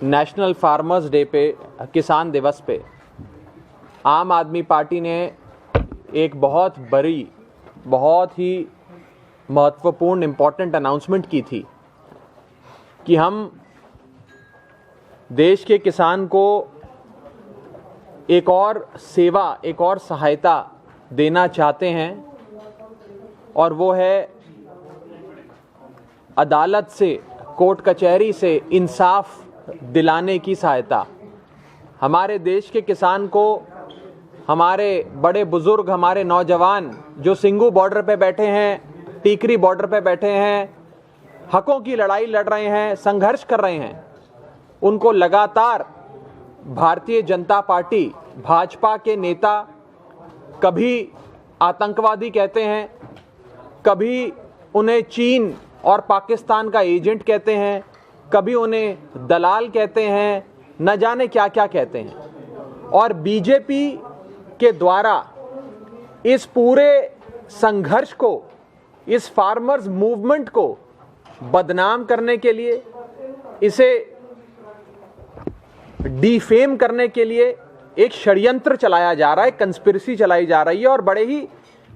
National farmers day पे, किसान दिवस पे आम आदमी पार्टी ने एक बहुत बड़ी, बहुत ही महत्वपूर्ण इम्पॉर्टेंट अनाउंसमेंट की थी कि हम देश के किसान को एक और सेवा, एक और सहायता देना चाहते हैं, और वो है अदालत से, कोर्ट कचहरी से इंसाफ दिलाने की सहायता। हमारे देश के किसान को हमारे बड़े बुजुर्ग, हमारे नौजवान जो सिंगू बॉर्डर पे बैठे हैं, टीकरी बॉर्डर पे बैठे हैं, हकों की लड़ाई लड़ रहे हैं, संघर्ष कर रहे हैं, उनको लगातार भारतीय जनता पार्टी, भाजपा के नेता कभी आतंकवादी कहते हैं, कभी उन्हें चीन और पाकिस्तान का एजेंट कहते हैं, कभी उन्हें दलाल कहते हैं, न जाने क्या क्या कहते हैं। और बीजेपी के द्वारा इस पूरे संघर्ष को, इस फार्मर्स मूवमेंट को बदनाम करने के लिए, इसे डिफेम करने के लिए एक षड्यंत्र चलाया जा रहा है, कंस्पिरेसी चलाई जा रही है, और बड़े ही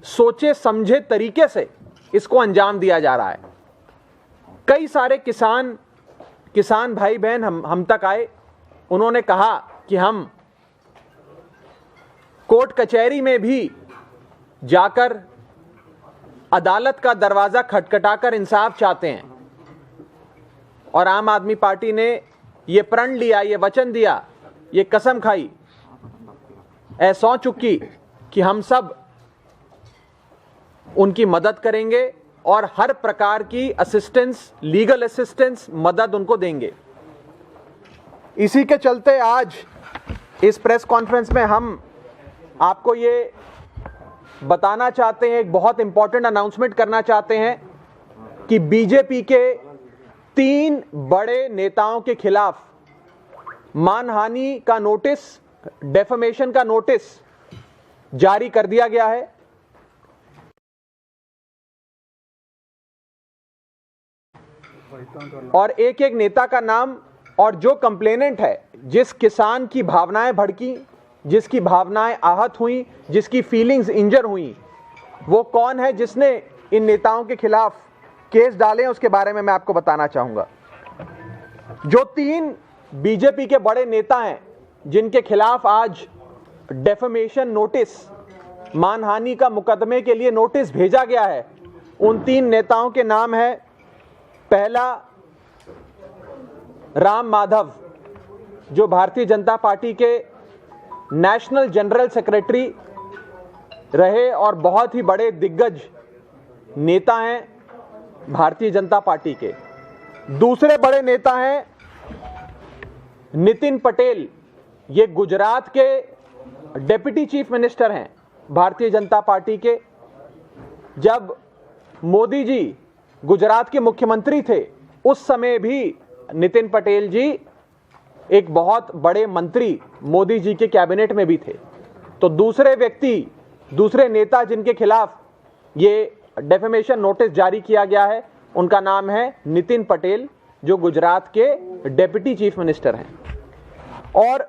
सोचे समझे तरीके से इसको अंजाम दिया जा रहा है। कई सारे किसान भाई बहन हम तक आए, उन्होंने कहा कि हम कोर्ट कचहरी में भी जाकर अदालत का दरवाजा खटखटाकर इंसाफ चाहते हैं। और आम आदमी पार्टी ने ये प्रण लिया, ये वचन दिया, ये कसम खाई, सौं चुकी कि हम सब उनकी मदद करेंगे और हर प्रकार की असिस्टेंस, लीगल असिस्टेंस, मदद उनको देंगे। इसी के चलते आज इस प्रेस कॉन्फ्रेंस में हम आपको ये बताना चाहते हैं, एक बहुत इंपॉर्टेंट अनाउंसमेंट करना चाहते हैं कि बीजेपी के 3 बड़े नेताओं के खिलाफ मानहानि का नोटिस, डेफेमेशन का नोटिस जारी कर दिया गया है। और एक एक नेता का नाम और जो कंप्लेनेंट है, जिस किसान की भावनाएं भड़की, जिसकी भावनाएं आहत हुई, जिसकी फीलिंग्स इंजर हुई, वो कौन है जिसने इन नेताओं के खिलाफ केस डाले हैं, उसके बारे में मैं आपको बताना चाहूंगा। जो 3 बीजेपी के बड़े नेता हैं जिनके खिलाफ आज डेफेमेशन नोटिस, मानहानि का मुकदमे के लिए नोटिस भेजा गया है, उन 3 नेताओं के नाम है, पहला राम माधव, जो भारतीय जनता पार्टी के नेशनल जनरल सेक्रेटरी रहे और बहुत ही बड़े दिग्गज नेता हैं भारतीय जनता पार्टी के। दूसरे बड़े नेता हैं नितिन पटेल, ये गुजरात के डिप्टी चीफ मिनिस्टर हैं भारतीय जनता पार्टी के। जब मोदी जी गुजरात के मुख्यमंत्री थे, उस समय भी नितिन पटेल जी एक बहुत बड़े मंत्री मोदी जी के कैबिनेट में भी थे। तो दूसरे व्यक्ति, दूसरे नेता जिनके खिलाफ ये डेफेमेशन नोटिस जारी किया गया है, उनका नाम है नितिन पटेल, जो गुजरात के डिप्टी चीफ मिनिस्टर हैं। और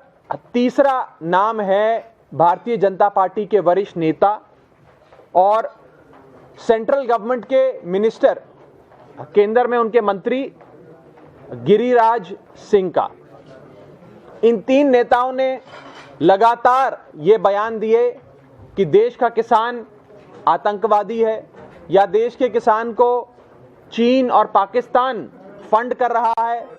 तीसरा नाम है भारतीय जनता पार्टी के वरिष्ठ नेता और सेंट्रल गवर्नमेंट के मिनिस्टर, केंद्र में उनके मंत्री गिरिराज सिंह का। इन 3 नेताओं ने लगातार ये बयान दिए कि देश का किसान आतंकवादी है, या देश के किसान को चीन और पाकिस्तान फंड कर रहा है।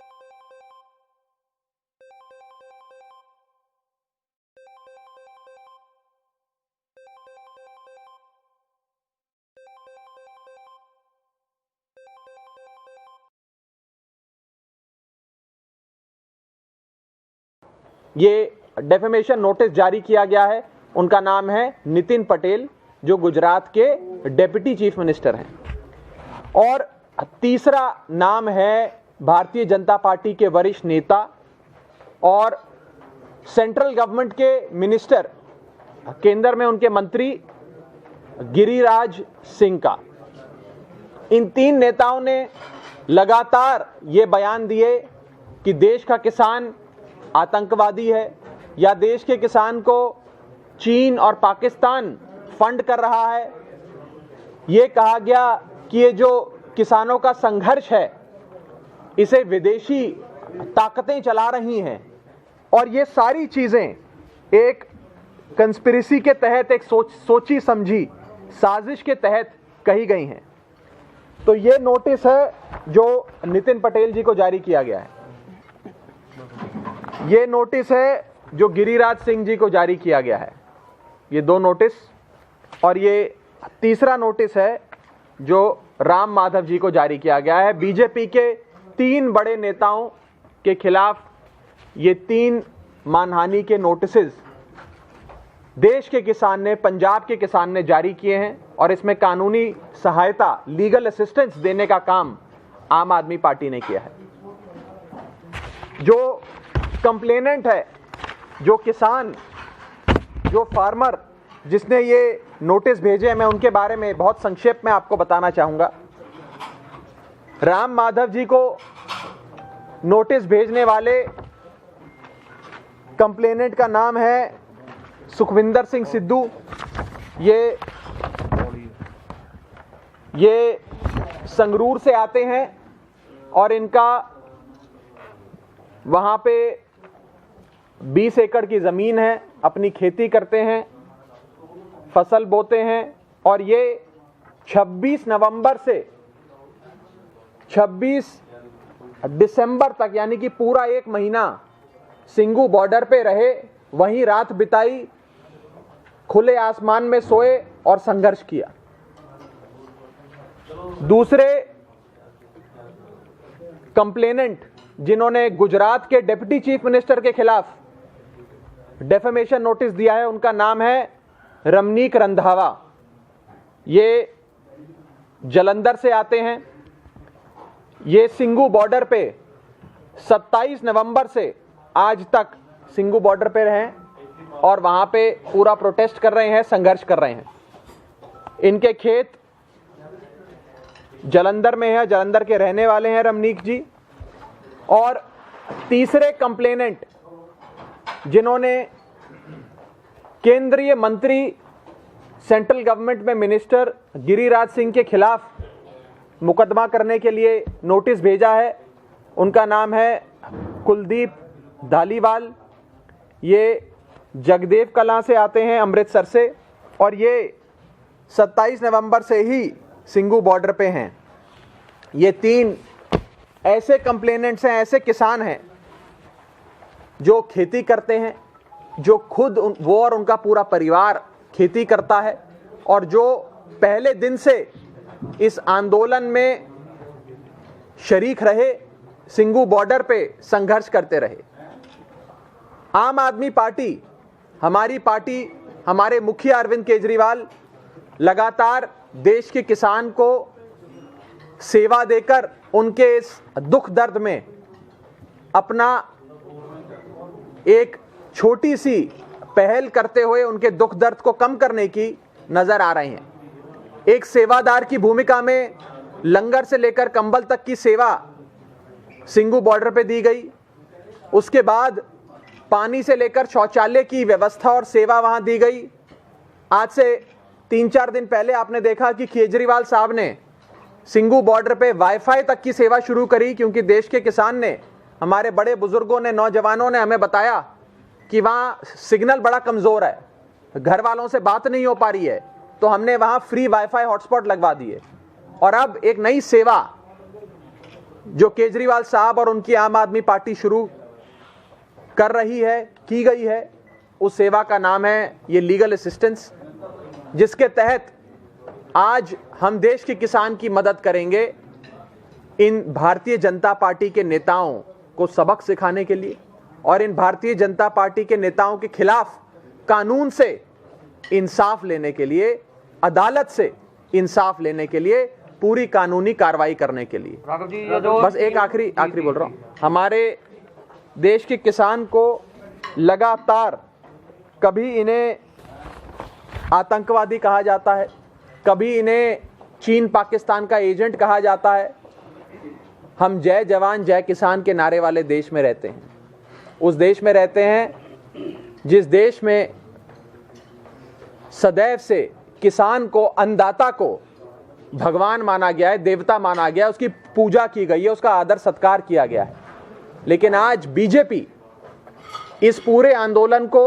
ये डेफेमेशन नोटिस जारी किया गया है, उनका नाम है नितिन पटेल, जो गुजरात के डिप्टी चीफ मिनिस्टर हैं। और तीसरा नाम है भारतीय जनता पार्टी के वरिष्ठ नेता और सेंट्रल गवर्नमेंट के मिनिस्टर, केंद्र में उनके मंत्री गिरिराज सिंह का। इन 3 नेताओं ने लगातार ये बयान दिए कि देश का किसान आतंकवादी है या देश के किसान को चीन और पाकिस्तान फंड कर रहा है। ये कहा गया कि ये जो किसानों का संघर्ष है इसे विदेशी ताकतें चला रही हैं, और ये सारी चीजें एक कंस्पिरेसी के तहत, एक सोची समझी साजिश के तहत कही गई हैं। तो ये नोटिस है जो नितिन पटेल जी को जारी किया गया है। ये नोटिस है जो गिरिराज सिंह जी को जारी किया गया है। ये 2 नोटिस, और ये तीसरा नोटिस है जो राम माधव जी को जारी किया गया है। बीजेपी के 3 बड़े नेताओं के खिलाफ ये 3 मानहानि के नोटिसेस देश के किसान ने, पंजाब के किसान ने जारी किए हैं, और इसमें कानूनी सहायता, लीगल असिस्टेंस देने का काम आम आदमी पार्टी ने किया है। जो कंप्लेनेंट है, जो किसान, जो फार्मर जिसने ये नोटिस भेजे हैं, मैं उनके बारे में बहुत संक्षेप में आपको बताना चाहूंगा। राम माधव जी को नोटिस भेजने वाले कंप्लेनेंट का नाम है सुखविंदर सिंह सिद्धू। ये संगरूर से आते हैं और इनका वहां पे 20 एकड़ की जमीन है, अपनी खेती करते हैं, फसल बोते हैं, और ये 26 नवंबर से 26 दिसंबर तक, यानी कि पूरा 1 महीना सिंगू बॉर्डर पे रहे, वहीं रात बिताई, खुले आसमान में सोए और संघर्ष किया। दूसरे कंप्लेनेंट जिन्होंने गुजरात के डिप्टी चीफ मिनिस्टर के खिलाफ डेफेमेशन नोटिस दिया है, उनका नाम है रमनीक रंधावा। ये जलंधर से आते हैं। ये सिंगू बॉर्डर पे 27 नवंबर से आज तक सिंगू बॉर्डर पे रहे और वहां पे पूरा प्रोटेस्ट कर रहे हैं, संघर्ष कर रहे हैं। इनके खेत जलंधर में है, जलंधर के रहने वाले हैं रमनीक जी। और तीसरे कंप्लेनेंट जिन्होंने केंद्रीय मंत्री, सेंट्रल गवर्नमेंट में मिनिस्टर गिरिराज सिंह के खिलाफ मुकदमा करने के लिए नोटिस भेजा है, उनका नाम है कुलदीप धालीवाल। ये जगदेव कलां से आते हैं, अमृतसर से, और ये 27 नवंबर से ही सिंगू बॉर्डर पे हैं। ये 3 ऐसे कंप्लेनेंट्स हैं, ऐसे किसान हैं जो खेती करते हैं, जो खुद वो और उनका पूरा परिवार खेती करता है, और जो पहले दिन से इस आंदोलन में शरीक रहे, सिंगू बॉर्डर पे संघर्ष करते रहे। आम आदमी पार्टी, हमारी पार्टी, हमारे मुखिया अरविंद केजरीवाल लगातार देश के किसान को सेवा देकर उनके इस दुख दर्द में अपना एक छोटी सी पहल करते हुए उनके दुख दर्द को कम करने की नजर आ रहे हैं। एक सेवादार की भूमिका में लंगर से लेकर कंबल तक की सेवा सिंगू बॉर्डर पे दी गई। उसके बाद पानी से लेकर शौचालय की व्यवस्था और सेवा वहां दी गई। आज से 3-4 दिन पहले आपने देखा कि केजरीवाल साहब ने सिंगू बॉर्डर पे वाईफाई तक की सेवा शुरू करी, क्योंकि देश के किसान ने, हमारे बड़े बुजुर्गों ने, नौजवानों ने हमें बताया कि वहां सिग्नल बड़ा कमजोर है, घर वालों से बात नहीं हो पा रही है, तो हमने वहां फ्री वाईफाई हॉटस्पॉट लगवा दिए। और अब एक नई सेवा जो केजरीवाल साहब और उनकी आम आदमी पार्टी शुरू कर रही है, की गई है, उस सेवा का नाम है ये लीगल असिस्टेंस, जिसके तहत आज हम देश के किसान की मदद करेंगे इन भारतीय जनता पार्टी के नेताओं को सबक सिखाने के लिए, और इन भारतीय जनता पार्टी के नेताओं के खिलाफ कानून से इंसाफ लेने के लिए, अदालत से इंसाफ लेने के लिए, पूरी कानूनी कार्रवाई करने के लिए। बस एक आखिरी बोल रहा हूं, हमारे देश के किसान को लगातार कभी इन्हें आतंकवादी कहा जाता है, कभी इन्हें चीन पाकिस्तान का एजेंट कहा जाता है, हम जय जवान जय किसान के नारे वाले देश में रहते हैं। उस देश में रहते हैं जिस देश में सदैव से किसान को, अन्नदाता को भगवान माना गया है, देवता माना गया है, उसकी पूजा की गई है, उसका आदर सत्कार किया गया है। लेकिन आज बीजेपी इस पूरे आंदोलन को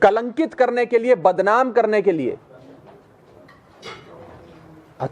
कलंकित करने के लिए, बदनाम करने के लिए,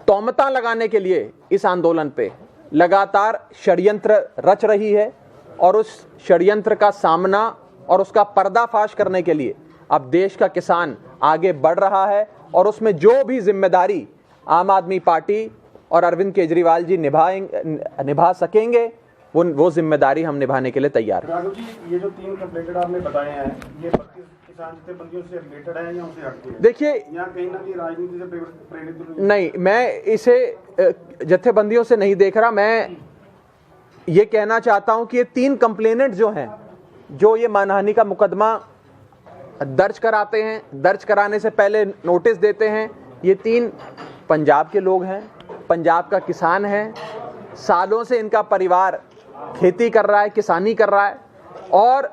तौमता लगाने के लिए इस आंदोलन पे लगातार षड्यंत्र रच रही है और उस षड्यंत्र का सामना और उसका पर्दाफाश करने के लिए अब देश का किसान आगे बढ़ रहा है और उसमें जो भी जिम्मेदारी आम आदमी पार्टी और अरविंद केजरीवाल जी निभा सकेंगे वो जिम्मेदारी हम निभाने के लिए तैयार हैं। राघव जी, ये जो 3 कंप्लेंट आपने बताए हैं, ये 32 किसान जथेबंदियों से रिलेटेड है या उनसे हटके है? देखिए, यहाँ कहीं ना कहीं राजनीति से प्रेरित नहीं, मैं इसे जथेबंदियों से नहीं देख रहा। मैं ये कहना चाहता हूं कि ये 3 कंप्लेनेंट जो हैं, जो ये मानहानि का मुकदमा दर्ज कराते हैं, दर्ज कराने से पहले नोटिस देते हैं, ये 3 पंजाब के लोग हैं, पंजाब का किसान है, सालों से इनका परिवार खेती कर रहा है, किसानी कर रहा है और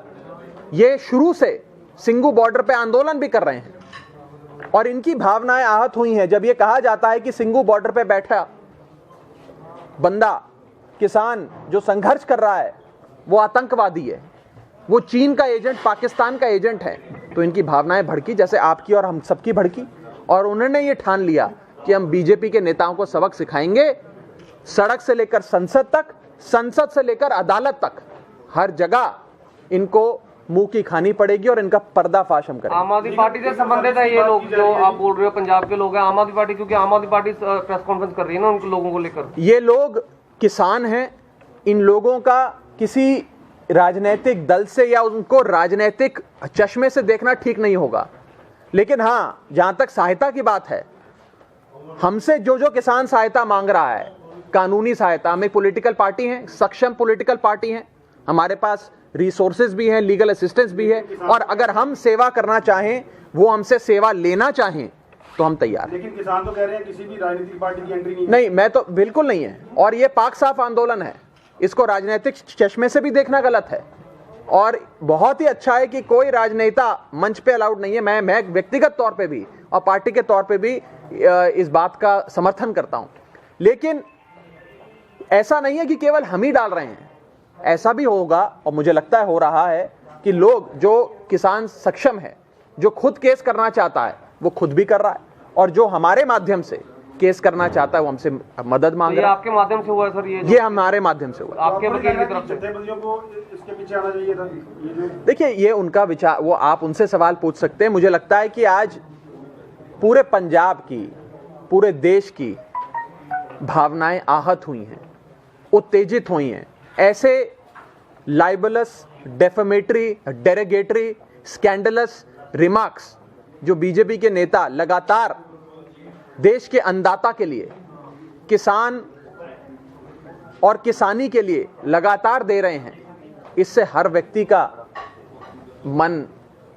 ये शुरू से सिंगू बॉर्डर पे आंदोलन भी कर रहे हैं और इनकी भावनाएं आहत हुई हैं जब ये कहा जाता है कि सिंगू बॉर्डर पे बैठा बंदा, किसान जो संघर्ष कर रहा है, वो आतंकवादी है, वो चीन का एजेंट, पाकिस्तान का एजेंट है। तो इनकी भावनाएं भड़की, जैसे आपकी और हम सबकी भड़की, और उन्होंने ये ठान लिया कि हम बीजेपी के नेताओं को सबक सिखाएंगे। सड़क से लेकर संसद तक, संसद से लेकर अदालत तक, हर जगह इनको मुंह की खानी पड़ेगी और इनका पर्दाफाश हम करेंगे। आम आदमी पार्टी से संबंधित है ये लोग जो आप बोल रहे हो, पंजाब के लोग हैं आम आदमी पार्टी, क्योंकि आम आदमी पार्टी प्रेस कॉन्फ्रेंस कर रही है ना उन लोगों को लेकर। ये लोग किसान हैं, इन लोगों का किसी राजनीतिक दल से या उनको राजनीतिक चश्मे से देखना ठीक नहीं होगा। लेकिन हाँ, जहां तक सहायता की बात है, हमसे जो किसान सहायता मांग रहा है, कानूनी सहायता, हम एक पॉलिटिकल पार्टी हैं, सक्षम पॉलिटिकल पार्टी हैं, हमारे पास रिसोर्सेज भी हैं, लीगल असिस्टेंस भी है, और अगर हम सेवा करना चाहें, वो हमसे सेवा लेना चाहें तो हम तैयार हैं। लेकिन किसान तो कह रहे हैं किसी भी राजनीतिक पार्टी की एंट्री नहीं, मैं तो बिल्कुल नहीं है, और ये पाक साफ आंदोलन है, इसको राजनीतिक चश्मे से भी देखना गलत है। और बहुत ही अच्छा है कि कोई राजनेता मंच पे अलाउड नहीं है। मैं व्यक्तिगत तौर पे भी और पार्टी के तौर पे भी इस बात का समर्थन करता हूं। लेकिन ऐसा नहीं है कि केवल हम ही डाल रहे हैं, ऐसा भी होगा और मुझे लगता है हो रहा है कि लोग, जो किसान सक्षम है, जो खुद केस करना चाहता है, वो खुद भी कर रहा है, और जो हमारे माध्यम से केस करना चाहता है वो हमसे मदद मांग रहा है। आपके माध्यम से हुआ है सर? ये हमारे माध्यम से हुआ। आपके वकील की तरफ से जथेबंदियों को इसके पीछे आना चाहिए था। देखिए, ये उनका विचार, वो आप उनसे सवाल पूछ सकते हैं। मुझे लगता है कि आज पूरे पंजाब की, पूरे देश की भावनाएं आहत हुई हैं, उत्तेजित हुई हैं। ऐसे लाइबलस, डेफेमेटरी, डेरोगेटरी, स्कैंडलस रिमार्क्स जो बीजेपी के नेता लगातार देश के अन्नदाता के लिए, किसान और किसानी के लिए लगातार दे रहे हैं, इससे हर व्यक्ति का मन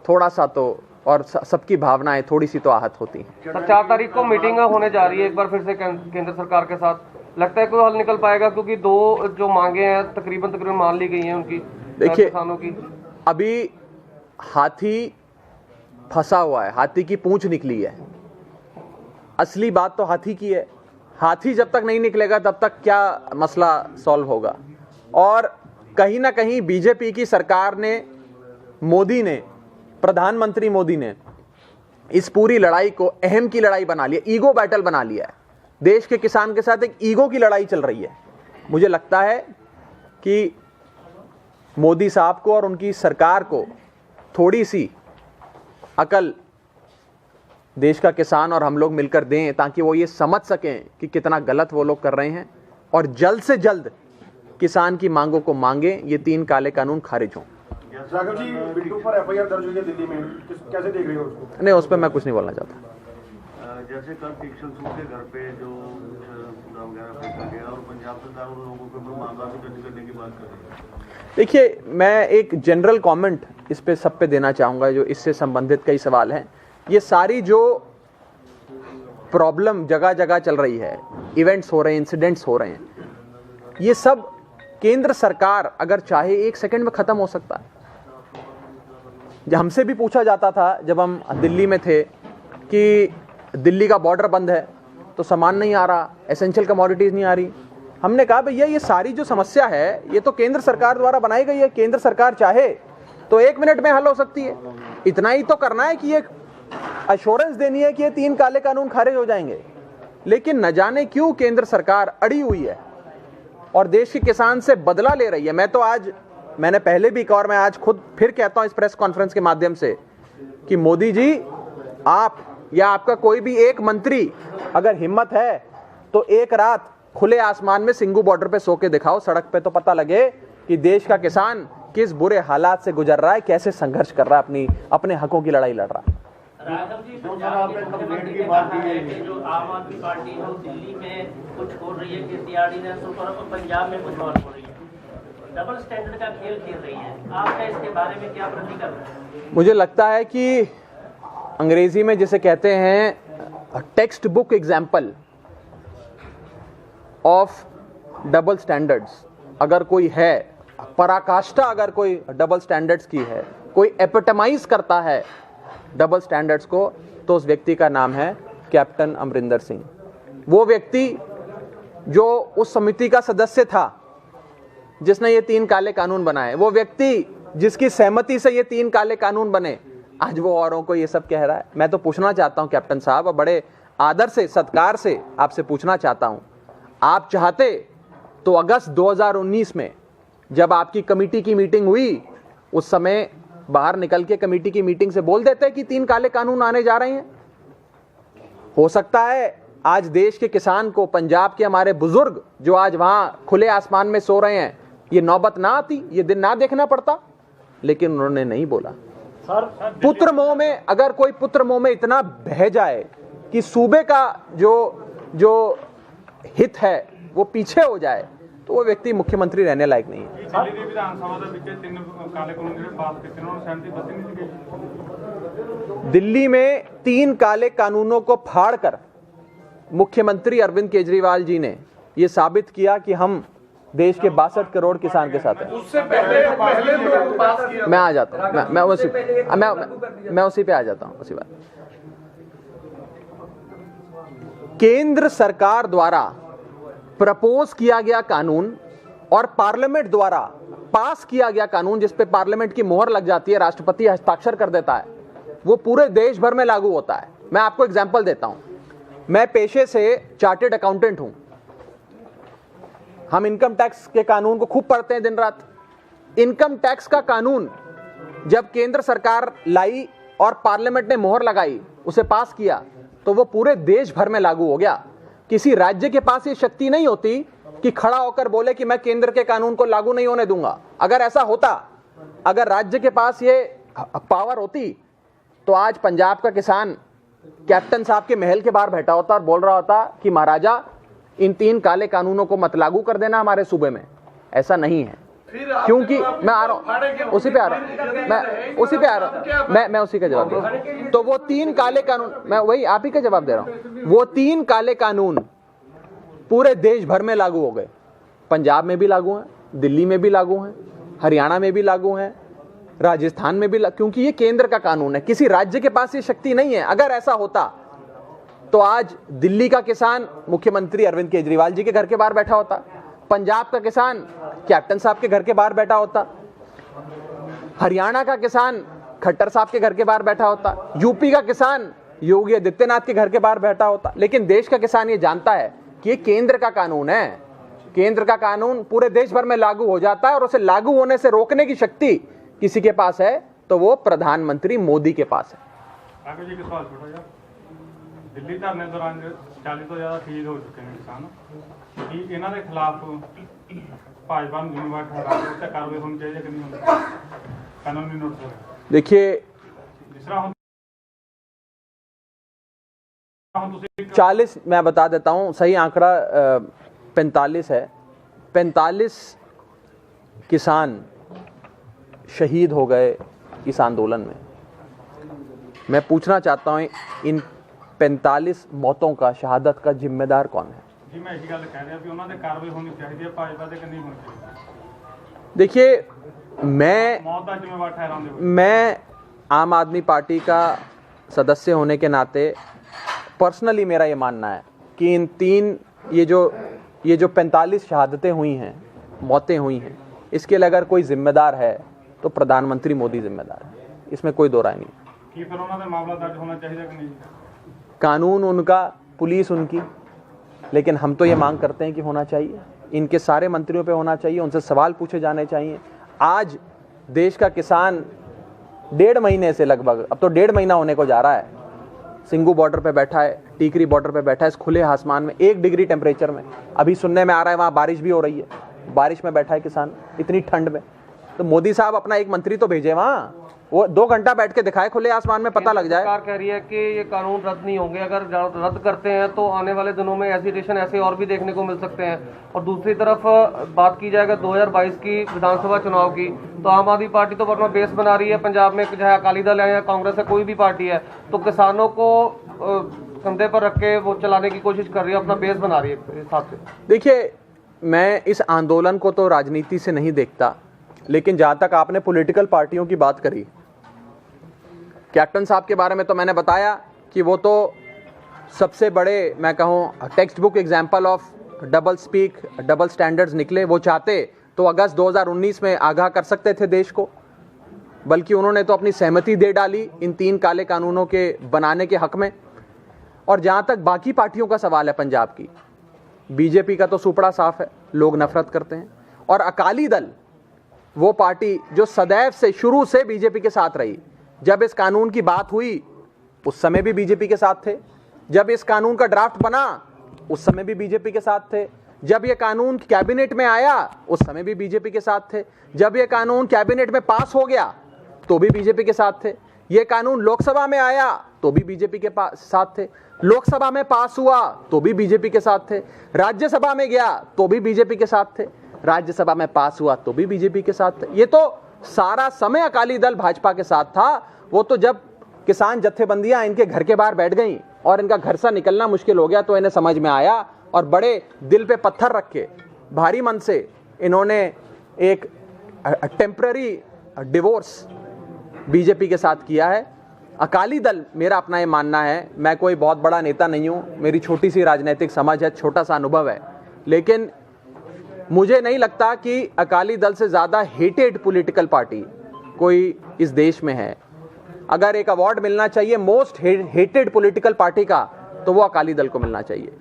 थोड़ा सा तो, और सबकी भावनाएं थोड़ी सी तो आहत होती हैं। 4 तारीख को मीटिंग होने जा रही है एक बार फिर से केंद्र सरकार के साथ, लगता है कोई हल निकल पाएगा? क्योंकि 2 जो मांगे हैं तकरीबन मान ली गई हैं उनकी, देखिए किसानों की। अभी हाथी फंसा हुआ है, हाथी की पूंछ निकली है, असली बात तो हाथी की है। हाथी जब तक नहीं निकलेगा तब तक क्या मसला सॉल्व होगा? और कहीं ना कहीं बीजेपी की सरकार ने, मोदी ने, प्रधानमंत्री मोदी ने इस पूरी लड़ाई को अहम की लड़ाई बना लिया, ईगो बैटल बना लिया है। देश के किसान के साथ एक ईगो की लड़ाई चल रही है। मुझे लगता है कि मोदी साहब को और उनकी सरकार को थोड़ी सी अकल देश का किसान और हम लोग मिलकर दें, ताकि वो ये समझ सकें कि कितना गलत वो लोग कर रहे हैं, और जल्द से जल्द किसान की मांगों को मांगे, ये 3 काले कानून खारिज हों। राघव जी, बिट्टू पर एफआईआर दर्ज हुई है दिल्ली में, कैसे देख रहे हो उसको? नहीं, उस पर मैं कुछ नहीं बोलना चाहता। जैसे कल पिक्सल सूट के घर पे जो कूड़ा वगैरह फेंका गया और पंजाब सरकार उन लोगों के ऊपर मामला भी दर्ज करने की बात कर रही है। देखिए, मैं एक जनरल कमेंट इस पे सब पे देना चाहूँगा, जो इससे संबंधित कई सवाल हैं। ये सारी जो प्रॉब्लम जगह जगह चल रही है, इवेंट्स हो रहे हैं, इंसिडेंट्स हो रहे हैं, ये सब केंद्र सरकार अगर चाहे 1 सेकंड में खत्म हो सकता है। हमसे भी पूछा जाता था जब हम दिल्ली में थे कि दिल्ली का बॉर्डर बंद है तो सामान नहीं आ रहा, एसेंशियल कमोडिटीज नहीं आ रही। हमने कहा भैया ये सारी जो समस्या है ये तो केंद्र सरकार द्वारा बनाई गई है, केंद्र सरकार चाहे तो 1 मिनट में हल हो सकती है। इतना ही तो करना है कि ये अश्योरेंस देनी है कि ये 3 काले कानून खारिज हो जाएंगे। लेकिन न जाने क्यों केंद्र सरकार अड़ी हुई है और देश के किसान से बदला ले रही है। मैंने पहले भी कहा और मैं आज खुद फिर कहता हूं इस प्रेस कॉन्फ्रेंस के माध्यम से कि मोदी जी, आप या आपका कोई भी एक मंत्री अगर हिम्मत है तो एक रात खुले आसमान में सिंगू बॉर्डर पे सो के दिखाओ, सड़क पे, तो पता लगे कि देश का किसान किस बुरे हालात से गुजर रहा है, कैसे संघर्ष कर रहा है, अपने हकों की लड़ाई लड़ रहा है। राघव जी, पंजाब के मुख्यमंत्री ने कहा है कि जो आम आदमी पार्टी है दिल्ली में कुछ हो रही है KCRD पर, पंजाब में कुछ और हो रही है, डबल स्टैंडर्ड का खेल खेल रही है। आपका इसके बारे में क्या प्रतिक्रिया है? मुझे लगता है कि अंग्रेजी में जिसे कहते हैं text book example of double standards अगर कोई है, पराकाष्ठा अगर कोई डबल स्टैंडर्ड्स की है, कोई एपिटमाइज करता है डबल स्टैंडर्ड्स को, तो उस व्यक्ति का नाम है कैप्टन अमरिंदर सिंह। वो व्यक्ति जो उस समिति का सदस्य था जिसने ये 3 काले कानून बनाए, वो व्यक्ति जिसकी सहमति से ये 3 काले कानून बने, आज वो औरों को ये सब कह रहा है। मैं तो पूछना चाहता हूं कैप्टन साहब, और बड़े आदर से, सत्कार से आपसे पूछना चाहता हूं, आप चाहते तो अगस्त 2019 में जब आपकी कमेटी की मीटिंग हुई, उस समय बाहर निकल के कमेटी की मीटिंग से बोल देते कि 3 काले कानून आने जा रहे हैं। हो सकता है आज देश के किसान को, पंजाब के हमारे बुजुर्ग जो आज वहां खुले आसमान में सो रहे हैं, ये नौबत ना आती, ये दिन ना देखना पड़ता, लेकिन उन्होंने नहीं बोला। पुत्र मोह में, अगर कोई पुत्र मोह में इतना बह जाए कि सूबे का जो हित है वो पीछे हो जाए, तो वो व्यक्ति मुख्यमंत्री रहने लायक नहीं है। दिल्ली में 3 काले कानूनों को फाड़कर मुख्यमंत्री अरविंद केजरीवाल जी ने ये साबित किया कि हम देश के 62 करोड़ किसान के साथ हैं। उससे पहले तो पास किया। मैं आ जाता हूं, मैं उसी पे आ जाता हूं, उसी बात। केंद्र सरकार द्वारा प्रपोज किया गया कानून और पार्लियामेंट द्वारा पास किया गया कानून, जिस पे पार्लियामेंट की मोहर लग जाती है, राष्ट्रपति हस्ताक्षर कर देता है, वो पूरे देश भर में लागू होता है। मैं आपको एग्जांपल देता हूं। मैं पेशे से चार्टेड अकाउंटेंट हूं। हम इनकम टैक्स के कानून को खूब पढ़ते हैं दिन रात। इनकम टैक्स का कानून जब केंद्र सरकार लाई और पार्लियामेंट ने मोहर लगाई, उसे पास किया, तो वो पूरे देश भर में लागू हो गया। किसी राज्य के पास ये शक्ति नहीं होती कि खड़ा होकर बोले कि मैं केंद्र के कानून को लागू नहीं होने दूंगा। अगर ऐसा होता, अगर राज्य के पास ये पावर होती, तो आज पंजाब का किसान कैप्टन साहब के महल के बाहर बैठा होता और बोल रहा होता कि महाराजा, इन 3 काले कानूनों को मत लागू कर देना हमारे सूबे में। ऐसा नहीं है, क्योंकि मैं आ रहा हूं, उसी पे आ रहा हूं, मैं उसी का जवाब दे रहा हूं। तो वो 3 काले कानून, मैं वही आप ही का जवाब दे रहा हूं। वो 3 काले कानून पूरे देश भर में लागू हो गए। पंजाब में भी लागू हैं, दिल्ली में भी लागू हैं, हरियाणा में भी लागू हैं, राजस्थान में भी, क्योंकि ये केंद्र का कानून है। किसी राज्य के पास ये शक्ति नहीं है। अगर ऐसा होता तो आज दिल्ली का किसान मुख्यमंत्री अरविंद केजरीवाल जी के घर के बाहर बैठा होता, पंजाब का किसान कैप्टन साहब के घर के बाहर बैठा होता, हरियाणा का किसान खट्टर साहब के घर के बाहर बैठा होता, यूपी का किसान योगी आदित्यनाथ के घर के बाहर बैठा होता। लेकिन देश का किसान ये जानता है कि ये केंद्र का कानून है। केंद्र का कानून पूरे देश भर में लागू हो जाता है और उसे लागू होने से रोकने की शक्ति किसी के पास है तो वो प्रधानमंत्री मोदी के पास है। राघव जी, सवाल छोटा यार, दिल्ली धरने दौरान 40 ਤੋਂ ਜ਼ਿਆਦਾ ਸ਼ਹੀਦ ਹੋ ਚੁੱਕੇ ਨੇ ਕਿਸਾਨ, ਕਿ ਇਹਨਾਂ ਦੇ ਖਿਲਾਫ ਭਾਜਪਾ ਨੂੰ ਜ਼ਿੰਮੇਵਾਰ ਠਹਿਰਾ ਕੇ ਉੱਤੇ ਕਾਰਵਾਈ ਹੋਣੀ ਚਾਹੀਦੀ ਕਿ नहीं होनी, कानूनी नोटिस। देखिए, जिस तरह 40, मैं बता देता हूं, सही आंकड़ा 45 है। 45 किसान शहीद हो गए इस आंदोलन में। मैं पूछना चाहता हूं, इन 45 मौतों का, शहादत का जिम्मेदार कौन है? ਜੀ ਮੈਂ ਇਹੀ ਗੱਲ ਕਹਿ ਰਿਹਾ ਵੀ ਉਹਨਾਂ ਦੇ ਕਾਰਵਾਈ ਹੋਣੀ ਚਾਹੀਦੀ ਹੈ, ਭਾਜਪਾ ਤੇ ਕਿ ਨਹੀਂ ਹੋਣੀ ਚਾਹੀਦੀ। देखिए मैं मौत का जिम्मेवार ठहराने हुए मैं आम आदमी पार्टी का सदस्य होने के नाते पर्सनली मेरा ये मानना है कि इन तीन ये जो 45 शहादतें हुई हैं, मौतें हुई हैं, इसके लिए अगर कोई जिम्मेदार है तो प्रधानमंत्री मोदी जिम्मेदार है, इसमें कोई दो राय नहीं। कि फिर उन्होंने मामला दर्ज होना चाहिए कि नहीं? कानून उनका, पुलिस उनकी, लेकिन हम तो ये मांग करते हैं कि होना चाहिए। इनके सारे मंत्रियों पे होना चाहिए, उनसे सवाल पूछे जाने चाहिए। आज देश का किसान 1.5 महीने से लगभग, अब तो 1.5 महीना होने को जा रहा है, सिंगू बॉर्डर पे बैठा है, टीकरी बॉर्डर पे बैठा है, इस खुले आसमान में 1 डिग्री टेम्परेचर में। अभी सुनने में आ रहा है वहाँ बारिश भी हो रही है, बारिश में बैठा है किसान इतनी ठंड में। तो मोदी साहब अपना एक मंत्री तो भेजे वहाँ, वो 2 घंटा बैठ के दिखाए खुले आसमान में, पता लग जाए। सरकार कह रही है कि ये कानून रद्द नहीं होंगे, अगर रद्द करते हैं तो आने वाले दिनों में एजिटेशन ऐसे और भी देखने को मिल सकते हैं। और दूसरी तरफ बात की जाएगा 2022 की विधानसभा चुनाव की, तो आम आदमी पार्टी तो अपना बेस बना रही है पंजाब में, चाहे अकाली दल है या कांग्रेस है, कोई भी पार्टी है, तो किसानों को कंधे पर रख के वो चलाने की कोशिश कर रही है, अपना बेस बना रही है इस हिसाब से। देखिए, मैं इस आंदोलन को तो राजनीति से नहीं देखता, लेकिन जहाँ तक आपने पॉलिटिकल पार्टियों की बात करी, कैप्टन साहब के बारे में तो मैंने बताया कि वो तो सबसे बड़े, मैं कहूँ, text book example of double speak, double standards निकले। वो चाहते तो अगस्त 2019 में आगाह कर सकते थे देश को, बल्कि उन्होंने तो अपनी सहमति दे डाली इन 3 काले कानूनों के बनाने के हक में। और जहाँ तक बाकी पार्टियों का सवाल है पंजाब की, बीजेपी का तो सुपड़ा साफ है, लोग नफरत करते हैं। और अकाली दल वो पार्टी जो सदैव से, शुरू से बीजेपी के साथ रही। जब इस कानून की बात हुई उस समय भी बीजेपी के साथ थे, जब इस कानून का ड्राफ्ट बना उस समय भी बीजेपी के साथ थे, जब ये कानून कैबिनेट में आया उस समय भी बीजेपी के साथ थे, जब ये कानून कैबिनेट में पास हो गया तो भी बीजेपी के साथ थे, ये कानून लोकसभा में आया तो भी बीजेपी के साथ थे, लोकसभा में पास हुआ तो भी बीजेपी के साथ थे, राज्यसभा में गया तो भी बीजेपी के साथ थे, राज्यसभा में पास हुआ तो भी बीजेपी के साथ थे। ये तो सारा समय अकाली दल भाजपा के साथ था। वो तो जब किसान जत्थेबंदियां इनके घर के बाहर बैठ गईं और इनका घर से निकलना मुश्किल हो गया तो इन्हें समझ में आया, और बड़े दिल पे पत्थर रख के भारी मन से इन्होंने एक टेम्पररी डिवोर्स बीजेपी के साथ किया है। अकाली दल, मेरा अपना ये मानना है, मैं कोई बहुत बड़ा नेता नहीं हूं, मेरी छोटी सी राजनीतिक समझ है, छोटा सा अनुभव है, लेकिन मुझे नहीं लगता कि अकाली दल से ज़्यादा हेटेड पॉलिटिकल पार्टी कोई इस देश में है। अगर एक अवार्ड मिलना चाहिए मोस्ट हेटेड पॉलिटिकल पार्टी का, तो वो अकाली दल को मिलना चाहिए।